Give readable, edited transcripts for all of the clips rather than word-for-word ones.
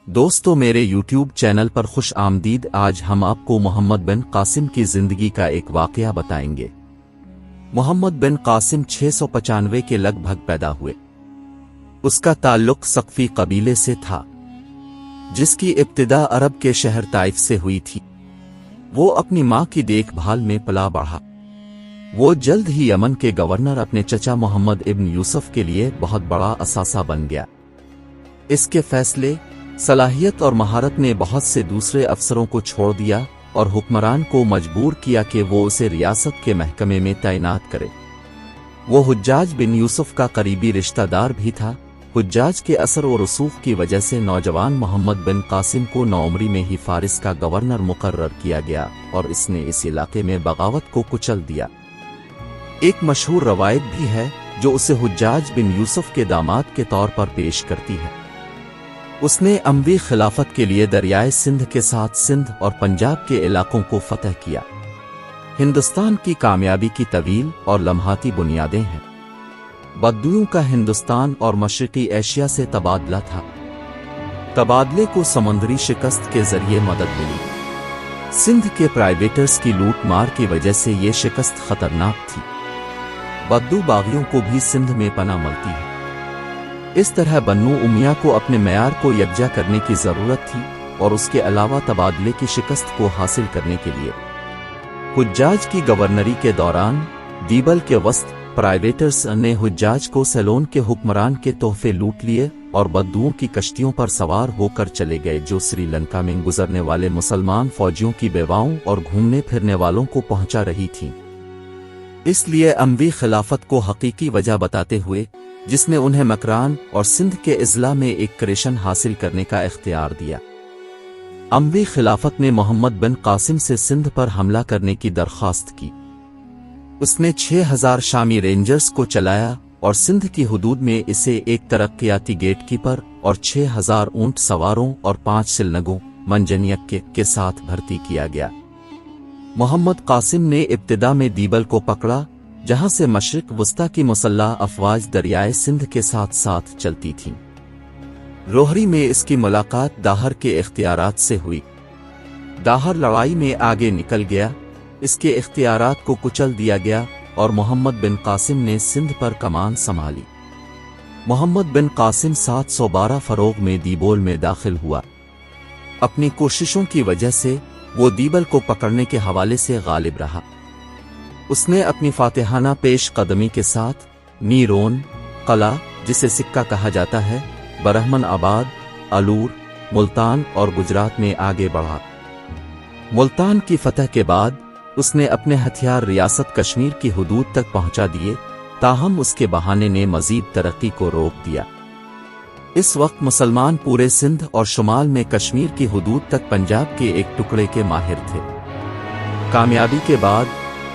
دوستو میرے YouTube channel پر خوش آمدید۔ آج ہم آپ کو محمد بن قاسم کی زندگی کا ایک واقعہ بتائیں گے۔ محمد بن قاسم 695 کے لگ بھگ پیدا ہوئے۔ اس کا تعلق ثقفی قبیلے سے تھا، جس کی ابتدا عرب کے شہر طائف سے ہوئی تھی۔ وہ اپنی ماں کی دیکھ بھال میں پلا بڑھا۔ وہ جلد ہی یمن کے گورنر اپنے چچا محمد ابن یوسف کے لیے بہت بڑا اثاثہ بن گیا۔ اس کے فیصلے، صلاحیت اور مہارت نے بہت سے دوسرے افسروں کو چھوڑ دیا اور حکمران کو مجبور کیا کہ وہ اسے ریاست کے محکمے میں تعینات کرے۔ وہ حجاج بن یوسف کا قریبی رشتہ دار بھی تھا۔ حجاج کے اثر و رسوخ کی وجہ سے نوجوان محمد بن قاسم کو نوعمری میں ہی فارس کا گورنر مقرر کیا گیا اور اس نے اس علاقے میں بغاوت کو کچل دیا۔ ایک مشہور روایت بھی ہے جو اسے حجاج بن یوسف کے داماد کے طور پر پیش کرتی ہے۔ اس نے اموی خلافت کے لیے دریائے سندھ کے ساتھ سندھ اور پنجاب کے علاقوں کو فتح کیا۔ ہندوستان کی کامیابی کی طویل اور لمحاتی بنیادیں ہیں۔ بدوؤں کا ہندوستان اور مشرقی ایشیا سے تبادلہ تھا۔ تبادلے کو سمندری شکست کے ذریعے مدد ملی۔ سندھ کے پرائیویٹرز کی لوٹ مار کی وجہ سے یہ شکست خطرناک تھی۔ بدو باغیوں کو بھی سندھ میں پناہ ملتی ہے۔ اس طرح بنو امیہ کو اپنے معیار کو یکجا کرنے کی ضرورت تھی اور اس کے علاوہ تبادلے کی شکست کو حاصل کرنے کے لیے حجاج کی گورنری کے دوران دیبل کے وسط پرائیویٹرز نے حجاج کو سیلون کے حکمران کے تحفے لوٹ لیے اور بدوؤں کی کشتیوں پر سوار ہو کر چلے گئے جو سری لنکا میں گزرنے والے مسلمان فوجیوں کی بیواؤں اور گھومنے پھرنے والوں کو پہنچا رہی تھیں۔ اس لیے اموی خلافت کو حقیقی وجہ بتاتے ہوئے، جس نے انہیں مکران اور سندھ کے اضلاع میں ایک کریشن حاصل کرنے کا اختیار دیا، اموی خلافت نے محمد بن قاسم سے سندھ پر حملہ کرنے کی درخواست کی۔ اس نے 6000 شامی رینجرز کو چلایا اور سندھ کی حدود میں اسے ایک ترقیاتی گیٹ کیپر اور 6000 اونٹ سواروں اور 5 سلنگوں منجنیق کے ساتھ بھرتی کیا گیا۔ محمد قاسم نے ابتدا میں دیبل کو پکڑا، جہاں سے مشرق وسطی کی مسلح افواج دریائے سندھ کے ساتھ ساتھ چلتی تھیں۔ روہری میں اس کی ملاقات داہر کے اختیارات سے ہوئی۔ داہر لڑائی میں آگے نکل گیا، اس کے اختیارات کو کچل دیا گیا اور محمد بن قاسم نے سندھ پر کمان سنبھالی۔ محمد بن قاسم 712 فروغ میں دیبول میں داخل ہوا۔ اپنی کوششوں کی وجہ سے وہ دیبل کو پکڑنے کے حوالے سے غالب رہا۔ اس نے اپنی فاتحانہ پیش قدمی کے ساتھ نیرون قلعہ، جسے سکہ کہا جاتا ہے، برہمن آباد، الور، ملتان اور گجرات میں آگے بڑھا۔ ملتان کی فتح کے بعد اس نے اپنے ہتھیار ریاست کشمیر کی حدود تک پہنچا دیے، تاہم اس کے بہانے نے مزید ترقی کو روک دیا۔ اس وقت مسلمان پورے سندھ اور شمال میں کشمیر کی حدود تک پنجاب کے ایک ٹکڑے کے ماہر تھے۔ کامیابی کے بعد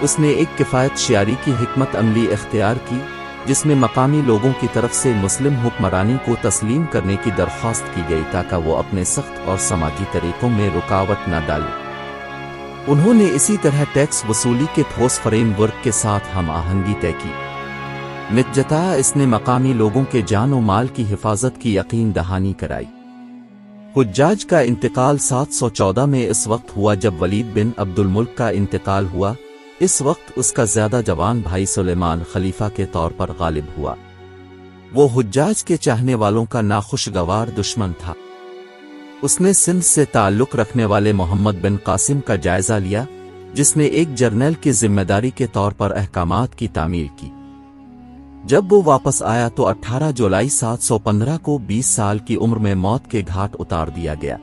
اس نے ایک کفایت شعاری کی حکمت عملی اختیار کی، جس میں مقامی لوگوں کی طرف سے مسلم حکمرانی کو تسلیم کرنے کی درخواست کی گئی تاکہ وہ اپنے سخت اور سماجی طریقوں میں رکاوٹ نہ ڈالیں۔ انہوں نے اسی طرح ٹیکس وصولی کے ٹھوس فریم ورک کے ساتھ ہم آہنگی طے کی۔ نتیجتاً اس نے مقامی لوگوں کے جان و مال کی حفاظت کی یقین دہانی کرائی۔ حجاج کا انتقال 714 میں اس وقت ہوا جب ولید بن عبد الملک کا انتقال ہوا۔ اس وقت اس کا زیادہ جوان بھائی سلیمان خلیفہ کے طور پر غالب ہوا۔ وہ حجاج کے چاہنے والوں کا ناخوشگوار دشمن تھا۔ اس نے سندھ سے تعلق رکھنے والے محمد بن قاسم کا جائزہ لیا، جس نے ایک جرنیل کی ذمہ داری کے طور پر احکامات کی تعمیل کی۔ جب وہ واپس آیا تو 18 جولائی 715 کو 20 سال کی عمر میں موت کے گھاٹ اتار دیا گیا۔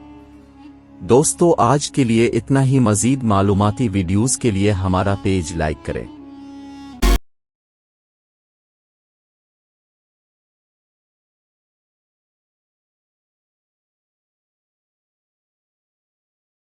دوستو آج کے لیے اتنا ہی۔ مزید معلوماتی ویڈیوز کے لیے ہمارا پیج لائک کریں۔